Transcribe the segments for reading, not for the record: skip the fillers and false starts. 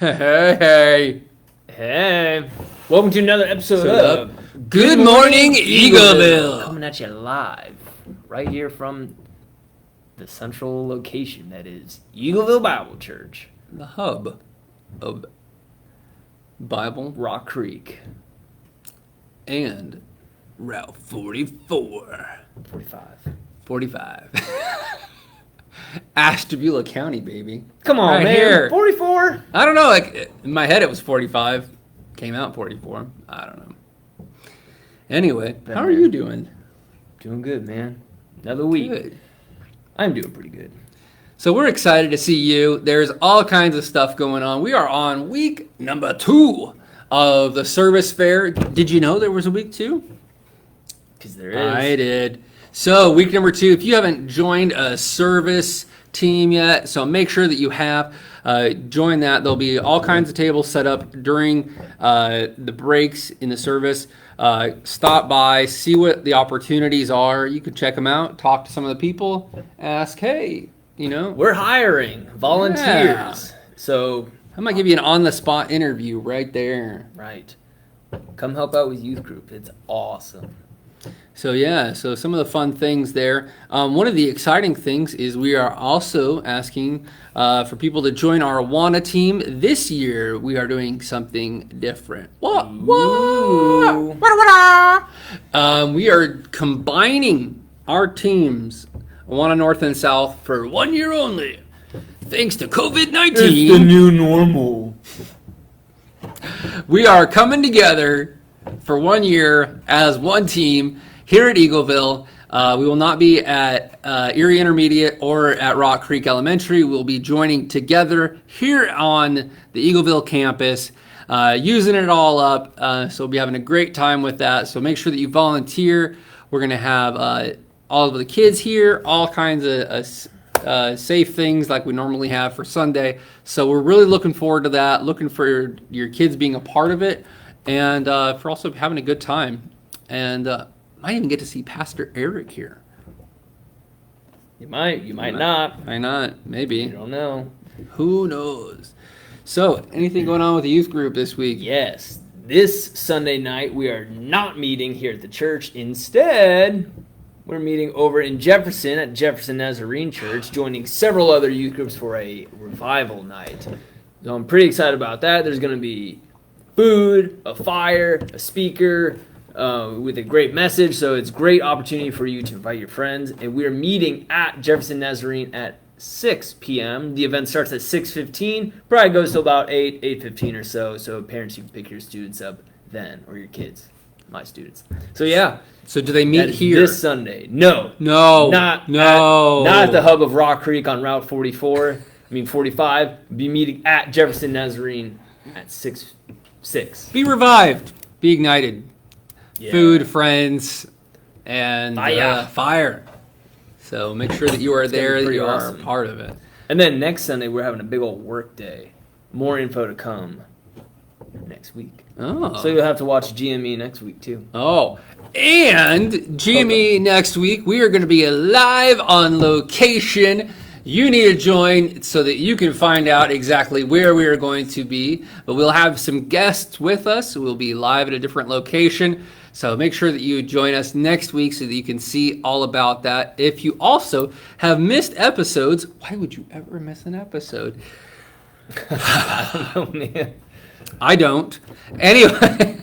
Hey. Hey. Welcome to another episode of Good Morning Eagleville. Coming at you live right here from the central location that is Eagleville Bible Church. The hub of Bible Rock Creek. and Route 44. 45. Ashtabula County, baby. Come on, Right man. here. 44? I don't know, like in my head it was 45. Came out 44. I don't know. Anyway, how are you doing? Doing good, man. Another week. Good. I'm doing pretty good. So we're excited to see you. There's all kinds of stuff going on. We are on week number 2 of the service fair. Did you know there was a week 2? Because there is. I did. So week number 2, if you haven't joined a service team yet, so make sure that you have join that. There'll be all kinds of tables set up during the breaks in the service. Stop by, see what the opportunities are. You could check them out, talk to some of the people, ask, hey, you know. We're hiring volunteers. Yeah. So, I might give you an on-the-spot interview right there. right. Come help out with youth group. It's awesome. So yeah, so some of the fun things there. One of the exciting things is we are also asking for people to join our Awana team. This year we are doing something different. What? Ooh. We are combining our teams, Awana North and South, for 1 year only. Thanks to COVID-19. new normal. We are coming together for 1 year as one team here at Eagleville. We will not be at Erie Intermediate or at Rock Creek Elementary. We'll be joining together here on the Eagleville campus, using it all up. So we'll be having a great time with that. So make sure that you volunteer. We're going to have all of the kids here, all kinds of safe things like we normally have for Sunday. So we're really looking forward to that, looking for your kids being a part of it, and for also having a good time. And might even get to see Pastor Eric here. You might not. Why not? Maybe. You don't know. Who knows? So, anything going on with the youth group this week? Yes. This Sunday night, we are not meeting here at the church. Instead, we're meeting over in Jefferson at Jefferson Nazarene Church, joining several other youth groups for a revival night. So I'm pretty excited about that. There's going to be food, a fire, a speaker, with a great message. So it's a great opportunity for you to invite your friends. And we're meeting at Jefferson Nazarene at 6 p.m. The event starts at 6:15. Probably goes to about 8:15 or so. So parents, you can pick your students up then, or your kids, my students. So yeah. So do they meet here? This Sunday. No. Not at the hub of Rock Creek on Route 45. We'll be meeting at Jefferson Nazarene at 6. Be revived. Be ignited. Yeah. Food, friends, and Fire. fire. So make sure that you are there, that pretty you awesome. are part of it. And then next Sunday, we're having a big old work day. More info to come next week. Oh. So you'll have to watch GME next week, too. Oh. And GME next week, we are going to be live on location. You need to join so that you can find out exactly where we are going to be. But we'll have some guests with us. We'll be live at a different location. So make sure that you join us next week so that you can see all about that. If you also have missed episodes, why would you ever miss an episode? I don't know, man. I don't. Anyway,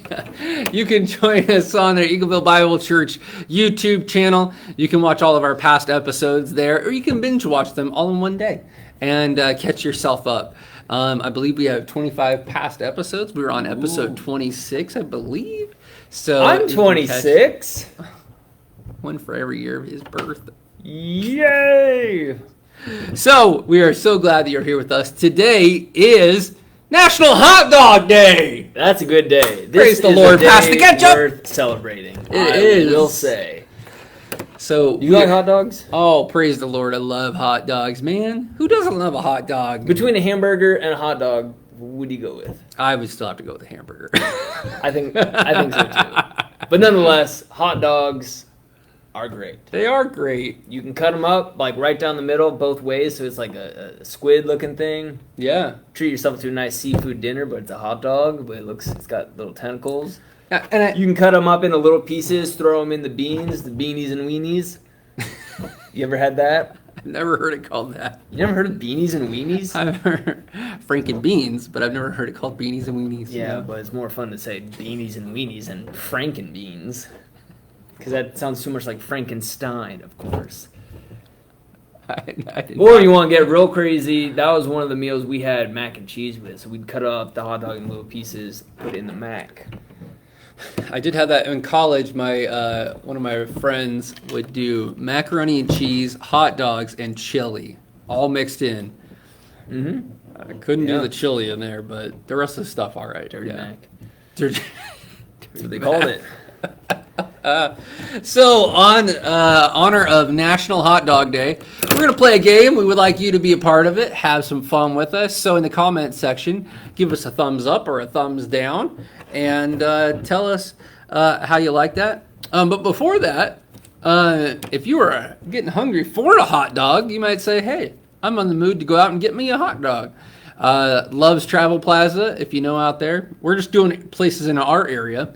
you can join us on the Eagleville Bible Church YouTube channel. You can watch all of our past episodes there, or you can binge watch them all in one day and catch yourself up. I believe we have 25 past episodes. We were on episode 26, I believe. So I'm 26. One for every year of his birth. Yay! So we are so glad that you're here with us. Today is National Hot Dog Day. That's a good day. Praise the Lord. Pass the ketchup. Worth celebrating. It is. I will say. So You like hot dogs? Oh, praise the Lord. I love hot dogs, man. Who doesn't love a hot dog? Between a hamburger and a hot dog, what do you go with? I would still have to go with a hamburger. I think so too. But nonetheless, hot dogs are great. They are great. You can cut them up like right down the middle both ways, so it's like a squid looking thing. Yeah. Treat yourself to a nice seafood dinner, but it's a hot dog, but it's got little tentacles. And You can cut them up into little pieces, throw them in the beans, the beanies and weenies. You ever had that? I've never heard it called that. You never heard of beanies and weenies? I've heard Franken beans, but I've never heard it called beanies and weenies. Yeah, but it's more fun to say beanies and weenies and Franken beans. Because that sounds too much like Frankenstein, of course. I didn't Or you want to get real crazy, that was one of the meals we had mac and cheese with. So we'd cut up the hot dog in little pieces, put it in the mac. I did have that in college. My one of my friends would do macaroni and cheese, hot dogs, and chili, all mixed in. Mm-hmm. I couldn't do Yeah. the chili in there, but the rest of the stuff, all right. Dirty yeah. mac. Dirty. That's what they called it. So, on honor of National Hot Dog Day, we're going to play a game. We would like you to be a part of it, have some fun with us. So, in the comments section, give us a thumbs up or a thumbs down, and tell us how you like that. But before that, if you are getting hungry for a hot dog, you might say, hey, I'm in the mood to go out and get me a hot dog. Love's Travel Plaza, if you know out there. We're just doing places in our area.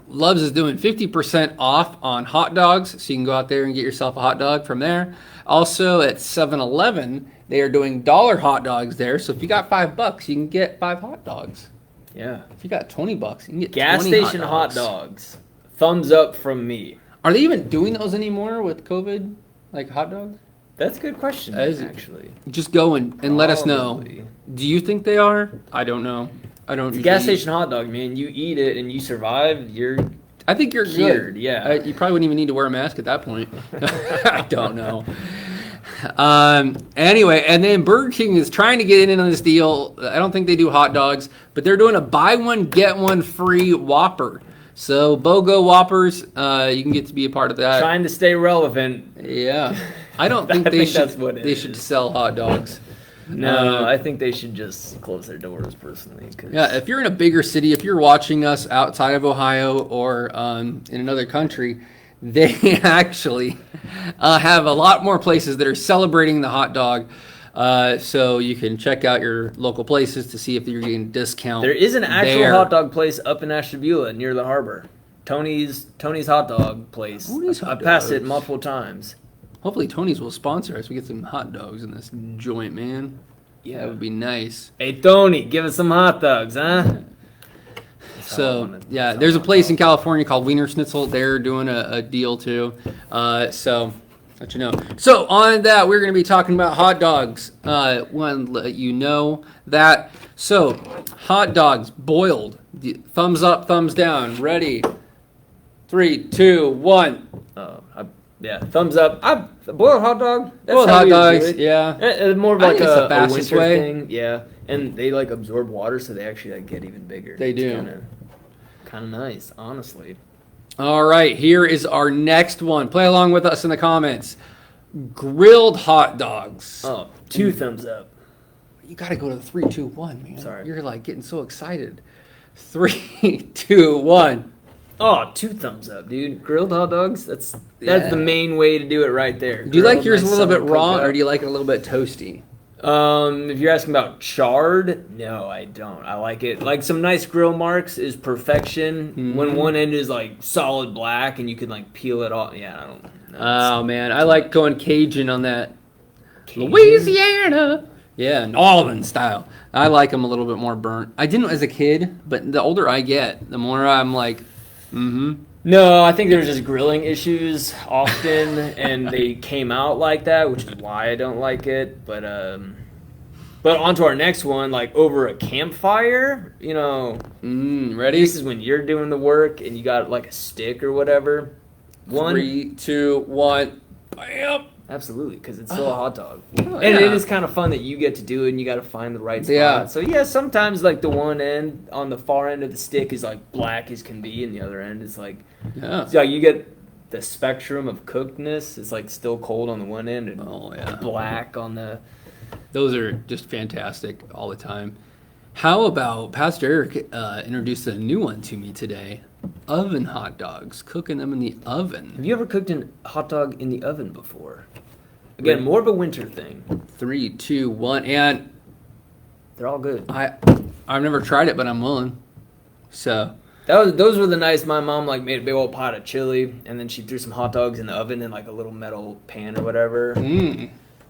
Love's is doing 50% off on hot dogs, so you can go out there and get yourself a hot dog from there. Also at 7-Eleven, they are doing dollar hot dogs there, so if you got $5, you can get 5 hot dogs. Yeah. If you got $20, you can get Gas 20 station hot dogs. Thumbs up from me. Are they even doing those anymore with COVID, like hot dogs? That's a good question, actually. Just go and let us know. Probably. Do you think they are? I don't know. I don't. It's a gas station hot dog, man. You eat it and you survive, you're I think you're cured. good. Yeah. You probably wouldn't even need to wear a mask at that point. I don't know. Anyway, and then Burger King is trying to get in on this deal. I don't think they do hot dogs, but they're doing a buy one, get one free Whopper. So BOGO Whoppers, you can get to be a part of that. Trying to stay relevant. Yeah. I don't think that's what it should is. sell hot dogs. No, I think they should just close their doors personally. Yeah, if you're in a bigger city, if you're watching us outside of Ohio or in another country, they actually have a lot more places that are celebrating the hot dog. So you can check out your local places to see if you're getting a discount. There is an actual there. hot dog place up in Ashtabula near the harbor. Tony's Hot Dog place. Tony's Hot I passed it Dogs. multiple times. Hopefully Tony's will sponsor us. We get some hot dogs in this joint, man. Yeah. That would be nice. Hey Tony, give us some hot dogs, huh? So, yeah, there's a place in California called Wiener Schnitzel. They're doing a deal, too. So, let you know. So, on that, we're going to be talking about hot dogs. Want to let you know that. So, hot dogs, boiled. Thumbs up, thumbs down. Ready? 3, 2, 1. Yeah, thumbs up. A boiled hot dog. That's Boiled how hot we usually dogs, do it. yeah. It's more of I like think it's the a fastest winter way. thing. Yeah, and they like absorb water, so they actually like get even bigger. They do. Kind of nice, honestly. All right, here is our next one. Play along with us in the comments. Grilled hot dogs. Oh, 2 thumbs up. You got to go to the 3, 2, 1, man. Sorry. You're like getting so excited. 3, 2, 1. Oh, 2 thumbs up, dude. Grilled hot dogs. That's the main way to do it right there. Do you like Grilled, yours a nice little bit summer raw, cooked or up. do you like it a little bit toasty? If you're asking about charred, no, I don't. I like it. Like some nice grill marks is perfection. When one end is like solid black and you can like peel it off. Yeah, I don't. No, Oh man, I like going Cajun on that. Cajun? Louisiana. Yeah, New Orleans style. I like them a little bit more burnt. I didn't as a kid, but the older I get, the more I'm like, No, I think there's just grilling issues often, and they came out like that, which is why I don't like it. But on to our next one, like over a campfire, ready? this is when you're doing the work and you got like a stick or whatever. 3, 2, 1. Bam. Absolutely, because it's still a hot dog. Oh, And yeah. it is kind of fun that you get to do it and you got to find the right spot. Yeah. So, yeah, sometimes like the one end on the far end of the stick is like black as can be, and the other end is like, Yeah. so you get the spectrum of cookedness. It's like still cold on the one end and Oh yeah. black on the. Those are just fantastic all the time. How about Pastor Eric introduced a new one to me today? oven hot dogs, cooking them in the oven. Have you ever cooked a hot dog in the oven before? Again, more of a winter thing. 3, 2, 1, and They're all good. I've never tried it, but I'm willing. So Those were the nights my mom like made a big old pot of chili, and then she threw some hot dogs in the oven in like a little metal pan or whatever.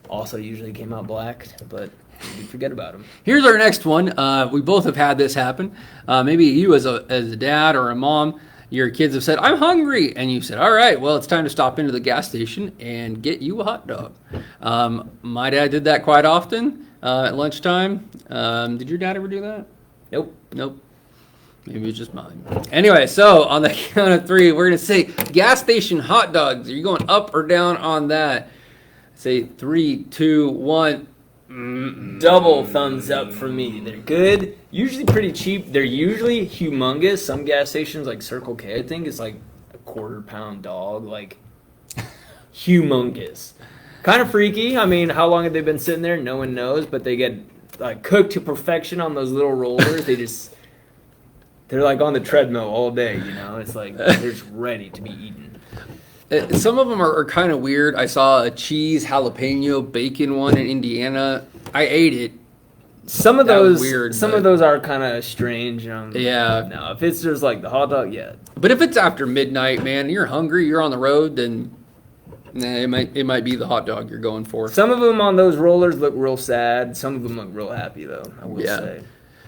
Also, usually came out black, but you forget about them. Here's our next one. We both have had this happen. Maybe you as a dad or a mom, your kids have said, "I'm hungry," and you said, "All right, well, it's time to stop into the gas station and get you a hot dog." My dad did that quite often at lunchtime. Did your dad ever do that? Nope. Maybe it's just mine. Anyway, so on the count of 3, we're going to say gas station hot dogs. Are you going up or down on that? Say 3, 2, 1. Double thumbs up for me. They're good. Usually pretty cheap. They're usually humongous. Some gas stations like Circle K, I think, is like a quarter-pound dog. Like, humongous. Kind of freaky. I mean, how long have they been sitting there? No one knows. But they get like cooked to perfection on those little rollers. They're like on the treadmill all day, you know? It's like they're just ready to be eaten. Some of them are kind of weird. I saw a cheese jalapeno bacon one in Indiana. I ate it. Some of those weird, of those are kind of strange. Yeah. No, if it's just like the hot dog, yeah. But if it's after midnight, man, and you're hungry, you're on the road, then it might be the hot dog you're going for. Some of them on those rollers look real sad. Some of them look real happy, though, I will say.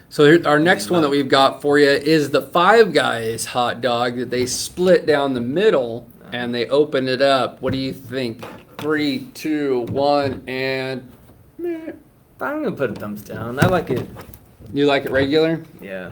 So here, our next one that we've got for you is the Five Guys hot dog that they split down the middle and they open it up. What do you think? 3, 2, 1, and... I'm going to put a thumbs down. I like it. You like it regular? Yeah.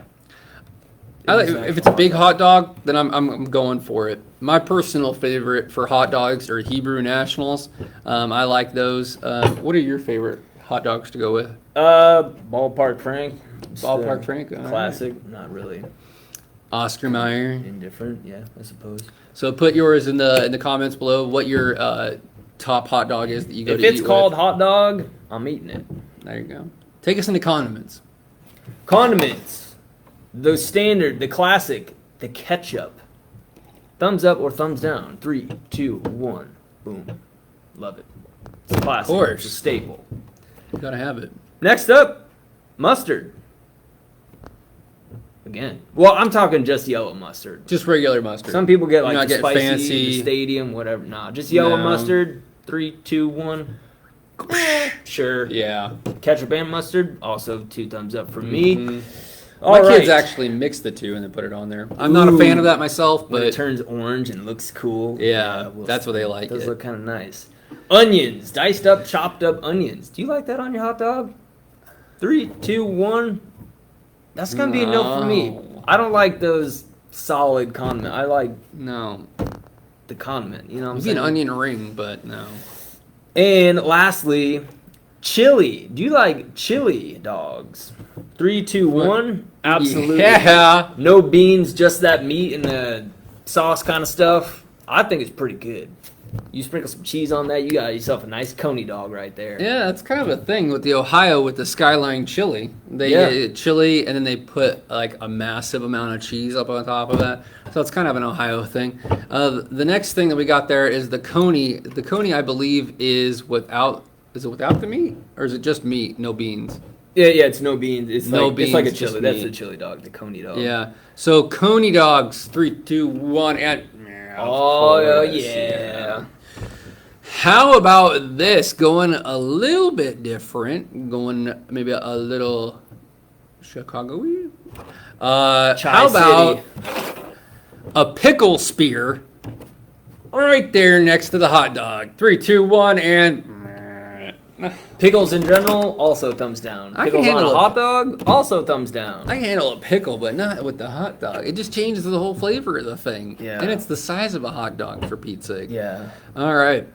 If it's a big hot dog, then I'm going for it. My personal favorite for hot dogs are Hebrew Nationals. I like those. What are your favorite hot dogs to go with? Ballpark Frank. Ballpark Frank? Classic. Right. Not really. Oscar Mayer. Indifferent, yeah, I suppose. So put yours in the comments below what your top hot dog is that you go to eat with. If it's called hot dog, I'm eating it. There you go. Take us into condiments. Condiments. The standard, the classic, the ketchup. Thumbs up or thumbs down. 3, 2, 1. Boom. Love it. It's a classic. Of course. It's a staple. You gotta have it. Next up, mustard. Again. Well, I'm talking just yellow mustard. Just regular mustard. Some people get like the spicy, fancy. the stadium, whatever. Nah, just yellow mustard. 3, 2, 1. Sure. Yeah. Ketchup and mustard. Also 2 thumbs up for me. My kids actually mix the two and then put it on there. I'm not a fan of that myself, but when it turns orange and looks cool. Yeah, that's what they like. Those look kind of nice. Onions, diced up, chopped up onions. Do you like that on your hot dog? 3, 2, 1. That's gonna be a no for me. I don't like those solid condiment. I like the condiment. You know what I'm saying? Maybe an onion ring, but no. And lastly, chili. Do you like chili dogs? 3, 2, 1. Absolutely. Yeah. No beans, just that meat and the sauce kind of stuff. I think it's pretty good. You sprinkle some cheese on that, you got yourself a nice coney dog right there. Yeah, that's kind of a thing with the Ohio with the Skyline chili. They get chili and then they put like a massive amount of cheese up on top of that. So it's kind of an Ohio thing. The next thing that we got there is the coney. The coney, I believe, is without. Is it without the meat or is it just meat, no beans? Yeah, it's no beans. It's it's like a chili. just That's meat. the chili dog, the coney dog. Yeah. So coney dogs, 3, 2, 1, and oh yeah. How about this? Going a little bit different. Going maybe a little Chicago-y. How about a pickle spear right there next to the hot dog? 3, 2, 1, and Pickles in general, also thumbs down. I can Pickles on a handle hot dog, also thumbs down. I can handle a pickle, but not with the hot dog. It just changes the whole flavor of the thing. Yeah. And it's the size of a hot dog, for Pete's sake. Yeah. All right.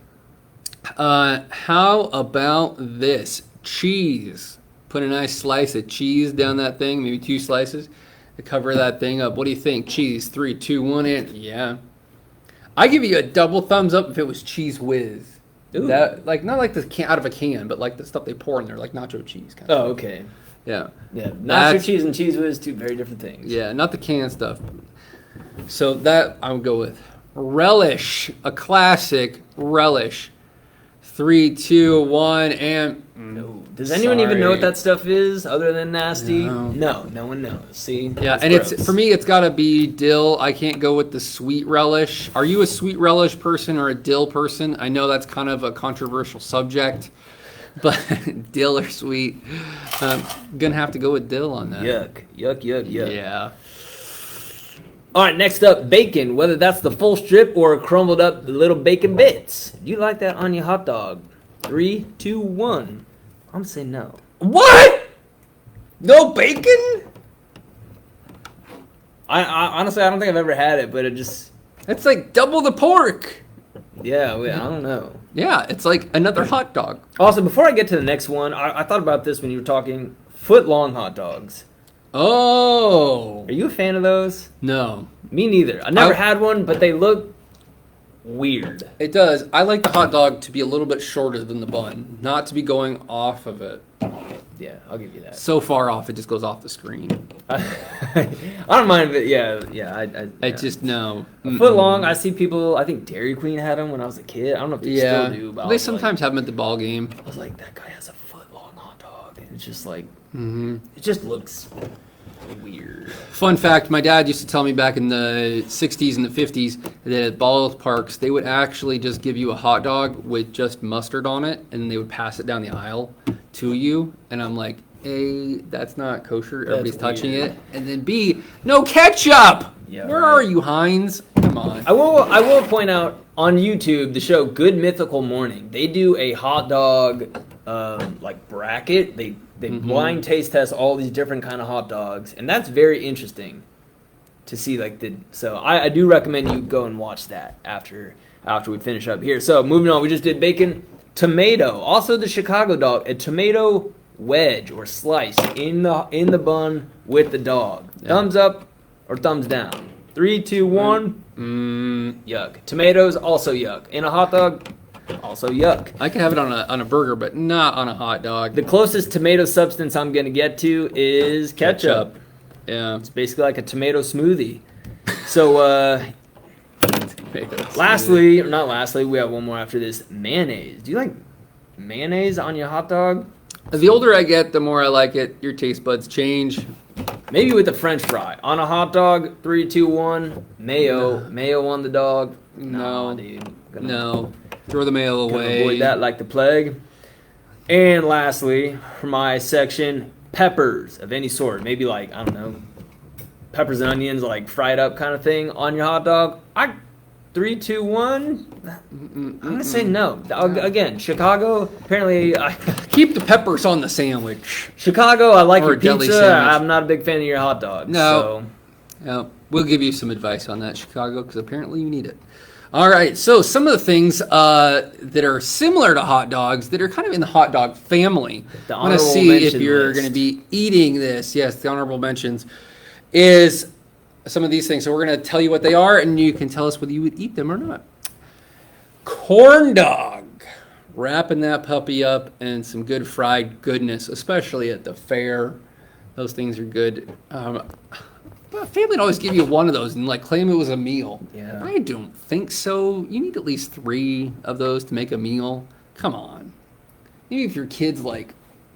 How about this? Cheese. Put a nice slice of cheese down that thing, maybe 2 slices to cover that thing up. What do you think? Cheese, 3, 2, 1, and yeah. I give you a double thumbs up if it was Cheese Whiz. Ooh. That not like the can out of a can, but like the stuff they pour in there, like nacho cheese kind of. Oh, okay. Yeah. Yeah. Nacho cheese and Cheese Whiz, 2 very different things. Yeah, not the canned stuff. So that I would go with relish, a classic relish. 3, 2, 1, and No. Does anyone even know what sorry. that stuff is other than nasty? No. No one knows. See? Yeah, and gross. it's for me. It's got to be dill. I can't go with the sweet relish. Are you a sweet relish person or a dill person? I know that's kind of a controversial subject, but dill or sweet. Gonna have to go with dill on that. Yuck. Yeah. All right, next up, bacon. Whether that's the full strip or crumbled up little bacon bits. Do you like that on your hot dog? 3, 2, 1. I'm gonna say no. What? No bacon? I honestly, I don't think I've ever had it, but it just, It's like double the pork. yeah, I don't know. Yeah, it's like another hot dog. Also, before I get to the next one, I thought about this when you were talking foot-long hot dogs. Oh. Are you a fan of those? No. Me neither. I never had one, but they look weird. It does. I like the hot dog to be a little bit shorter than the bun, not to be going off of it. Yeah, I'll give you that. So far off, it just goes off the screen. I don't mind if it. I just, no. A foot long. I see people. I think Dairy Queen had them when I was a kid. I don't know if they still do. But I They was sometimes have them at the ball game. I was like, that guy has a foot long hot dog, and it's just like, Mm-hmm. it just looks weird. Fun fact, my dad used to tell me back in the 60s and the 50s that at ballparks, they would actually just give you a hot dog with just mustard on it, and they would pass it down the aisle to you. And I'm like, A, that's not kosher. Everybody's touching weird. it. And then B, no ketchup. Yeah, Where right. are you, Heinz? Come on. I will point out on YouTube the show Good Mythical Morning. They do a hot dog like bracket. They blind taste test all these different kind of hot dogs, and that's very interesting to see. So I do recommend you go and watch that after we finish up here. So moving on, we just did bacon, tomato, also the Chicago dog, a tomato wedge or slice in the bun with the dog. Yeah. Thumbs up or thumbs down. 3, 2, 1. Yuck. Tomatoes also yuck. In a hot dog, also yuck. I can have it on a burger, but not on a hot dog. The closest tomato substance I'm gonna get to is ketchup. Yeah. It's basically like a tomato smoothie. So not lastly, we have one more after this. Mayonnaise. Do you like mayonnaise on your hot dog? The older I get, the more I like it. Your taste buds change. Maybe with a French fry. On a hot dog, 3, 2, 1, mayo. Mayo on the dog. No. Nah, dude. No. Throw the mayo Gonna away. avoid that like the plague. And lastly, for my section, peppers of any sort. Maybe like, I don't know, peppers and onions, like fried up kind of thing on your hot dog. 3, 2, 1. I'm gonna say no. Again, Chicago. Apparently, Keep the peppers on the sandwich. Chicago. I like Or your a deli pizza. sandwich. I'm not a big fan of your hot dog. No. We'll give you some advice on that, Chicago, because apparently you need it. All right, so some of the things that are similar to hot dogs that are kind of in the hot dog family. The I want to honorable see if mention you're list. going to be eating this. Yes, the honorable mentions is some of these things. So we're going to tell you what they are, and you can tell us whether you would eat them or not. Corn dog. Wrapping that puppy up in some good fried goodness, especially at the fair. Those things are good. But family would always give you one of those and like claim it was a meal. Yeah. I don't think so. You need at least 3 of those to make a meal. Come on. Maybe if your kid's like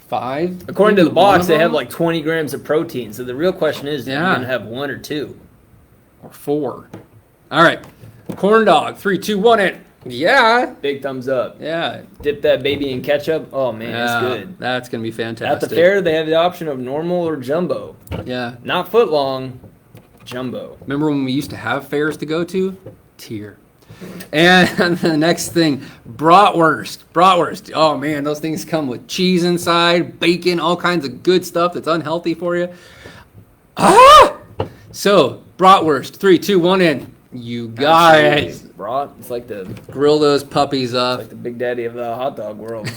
5. According to the maybe one box, of they have them, like 20 grams of protein. So the real question is, are you Yeah. gonna have 1 or 2? or 4. All right. Corn dog. 3, 2, 1. It. Yeah. Big thumbs up. Yeah. Dip that baby in ketchup. Oh man, Yeah, it's good. That's gonna be fantastic. At the fair, they have the option of normal or jumbo. Yeah. Not foot long, jumbo. Remember when we used to have fairs to go to? Tier. And the next thing, bratwurst. Bratwurst. Oh man, those things come with cheese inside, bacon, all kinds of good stuff that's unhealthy for you. So, bratwurst. 3, 2, 1, and you got it. Brat. It's like the Grill those puppies up. big daddy of the hot dog world.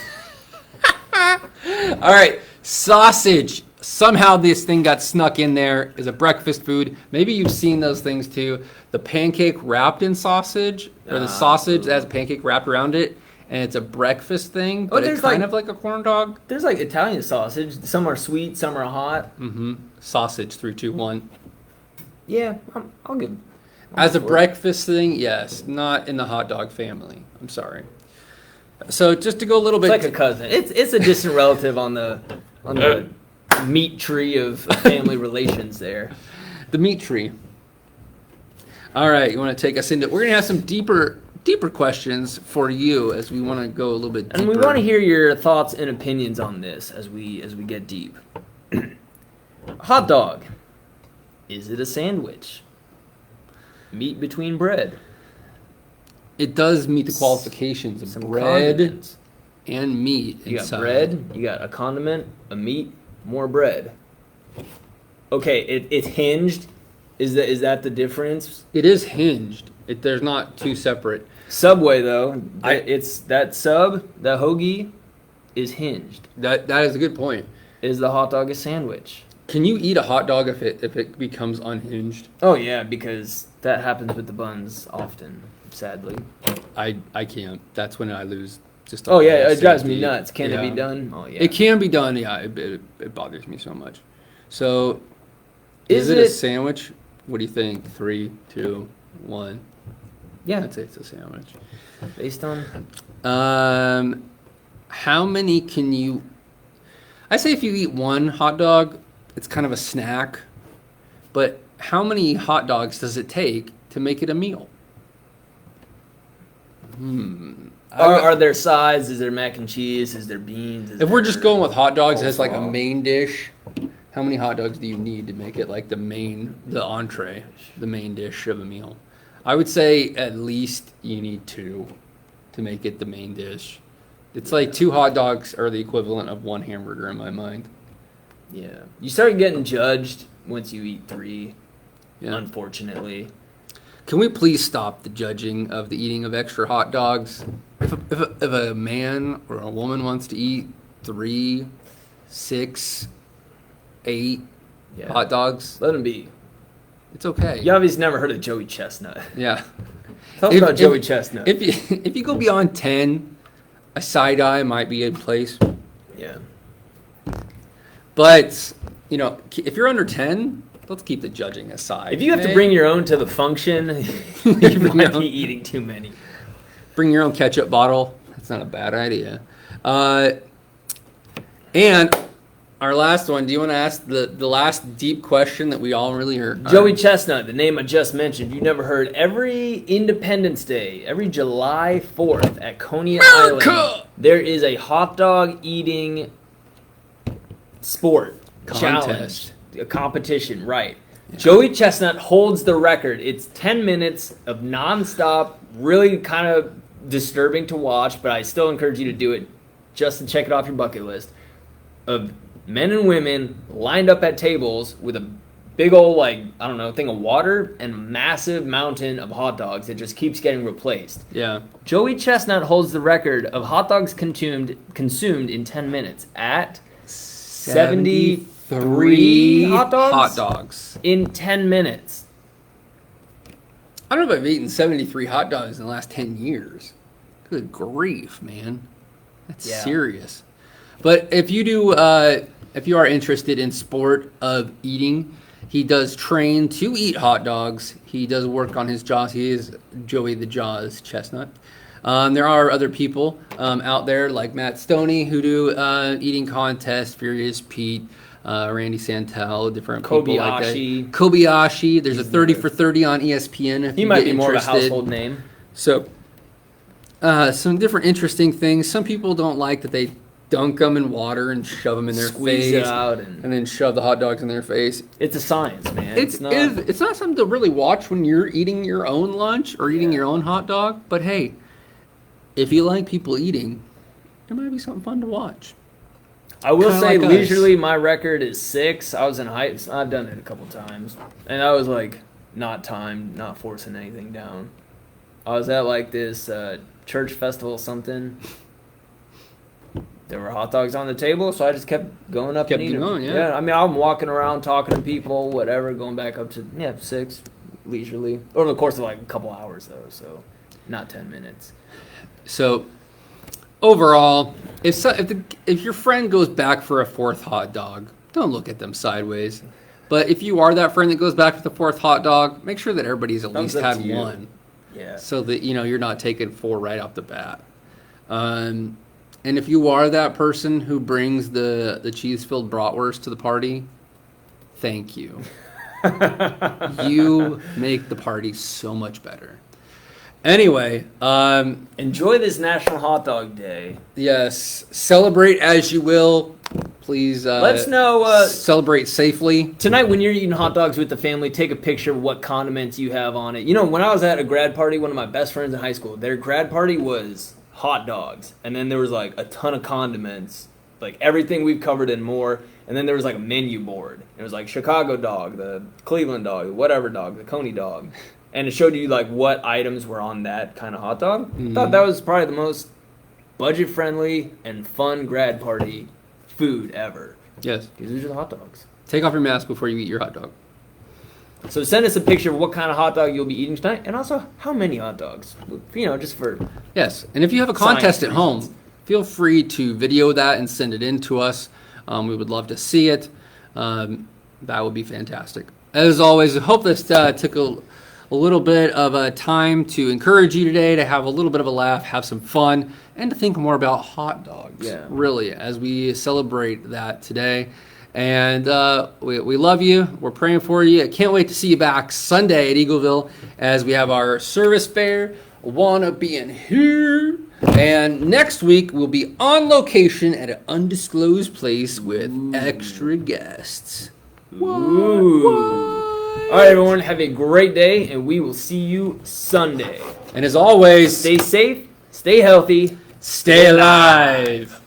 All right, sausage. Somehow this thing got snuck in there as a breakfast food. Maybe you've seen those things too. The pancake wrapped in sausage, or the sausage that has a pancake wrapped around it, and it's a breakfast thing, but it's there's kind like- of like a corn dog. There's like Italian sausage. Some are sweet, some are hot. Sausage. 3, 2, 1. Yeah, I'll give. As a breakfast thing, yes. Not in the hot dog family. I'm sorry. So just to go a little bit... It's like a cousin. It's a distant relative on the meat tree of family relations there. The meat tree. All right, you want to take us into... We're going to have some deeper questions for you as we want to go a little bit deeper. And we want to hear your thoughts and opinions on this as we get deep. Hot dog. Is it a sandwich? Meat between bread. It does meet the qualifications of Some bread condiments. and meat. You got inside. bread, you got a condiment, a meat, more bread. Okay, it's hinged. Is that the difference? It is hinged. There's not two separate. Subway though, it's that sub, the hoagie, is hinged. That is a good point. Is the hot dog a sandwich? Can you eat a hot dog if it becomes unhinged? Oh yeah, because that happens with the buns often, sadly. I can't. That's when I lose just. Oh yeah, it drives safety. me nuts. Can it Yeah. be done? Oh yeah. It can be done. Yeah, it bothers me so much. So, Is it a it- sandwich? What do you think? 3, 2, 1. Yeah, I'd say it's a sandwich. based on How many can you? I say if you eat one hot dog, it's kind of a snack. But how many hot dogs does it take to make it a meal? are there sides? Is there mac and cheese? Is there beans? If we're just going with hot dogs as like a coleslaw? main dish, how many hot dogs do you need to make it like the entree, the main dish of a meal? I would say at least you need 2 to make it the main dish. It's like 2 hot dogs are the equivalent of 1 hamburger in my mind. Yeah, you start getting judged once you eat 3. Yeah. Unfortunately. Can we please stop the judging of the eating of extra hot dogs? If a man or a woman wants to eat 3, 6, 8 Yeah. hot dogs, Let them be. it's okay. You obviously never heard of Joey Chestnut. Yeah. Tell us about Joey Chestnut. If you go beyond 10, a side eye might be in place. Yeah. But, if you're under 10, let's keep the judging aside. If you have to okay? bring your own to the function, you Bring might your be own. eating too many. Bring your own ketchup bottle. That's not a bad idea. And our last one, do you want to ask the last deep question that we all really are? Joey Chestnut, the name I just mentioned, you never heard. Every Independence Day, every July 4th at Coney America! Island, there is a hot dog eating sport challenge, a competition, right? Yeah. Joey Chestnut holds the record. It's 10 minutes of nonstop, really kind of disturbing to watch, but I still encourage you to do it just to check it off your bucket list. Of men and women lined up at tables with a big old, thing of water and a massive mountain of hot dogs that just keeps getting replaced. Yeah. Joey Chestnut holds the record of hot dogs consumed in 10 minutes at 73 hot dogs in 10 minutes. I don't know if I've eaten 73 hot dogs in the last 10 years. Good grief, man. That's serious. But if you are interested in sport of eating, he does train to eat hot dogs. He does work on his jaws. He is Joey the Jaws Chestnut. There are other people out there like Matt Stoney who do eating contests, Furious Pete, Randy Santel, different people like that. Kobayashi. There's a 30 for 30 on ESPN if He you might get be more of a interested. household name. So, some different interesting things. Some people don't like that they dunk them in water and shove them in their Squeeze face it out and then shove the hot dogs in their face. it's a science, man. It's not something to really watch when you're eating your own lunch or eating your own hot dog. But hey, if you like people eating, it might be something fun to watch. I will Kinda say, like us. leisurely, my record is 6. I was in heights. I've done it a couple times, and I was not timed, not forcing anything down. I was at this church festival, something. There were hot dogs on the table, so I just kept going up Kept and eating. going, yeah. I mean, I'm walking around talking to people, whatever, going back up to 6 leisurely over the course of a couple hours though, so not 10 minutes. So, overall, if your friend goes back for a 4th hot dog, don't look at them sideways. But if you are that friend that goes back for the fourth hot dog, make sure that everybody's at Thumbs least up had to you. one. Yeah. So that, you're not taking 4 right off the bat. And if you are that person who brings the cheese-filled bratwurst to the party, thank you. You make the party so much better. Anyway, enjoy this National Hot Dog Day. yes, celebrate as you will. Please Let's know celebrate safely. tonight when you're eating hot dogs with the family. Take a picture of what condiments you have on it. When I was at a grad party, one of my best friends in high school, their grad party was hot dogs, and then there was like a ton of condiments, like everything we've covered and more. And then there was like a menu board. It was like Chicago dog, the Cleveland dog, whatever dog, the Coney dog. And it showed you like what items were on that kind of hot dog. I thought that was probably the most budget-friendly and fun grad party food ever. Yes. Because these are the hot dogs. Take off your mask before you eat your hot dog. So send us a picture of what kind of hot dog you'll be eating tonight, and also how many hot dogs. Just for Yes. And if you have a contest at home, feel free to video that and send it in to us. We would love to see it. That would be fantastic. As always, I hope this took a little bit of time to encourage you today, to have a little bit of a laugh, have some fun, and to think more about hot dogs, really, as we celebrate that today. And we love you. We're praying for you. I can't wait to see you back Sunday at Eagleville as we have our service fair. Wanna be in here. And next week, we'll be on location at an undisclosed place with extra guests. Ooh. All right, everyone, have a great day, and we will see you Sunday. And as always, Stay safe, stay healthy, stay alive.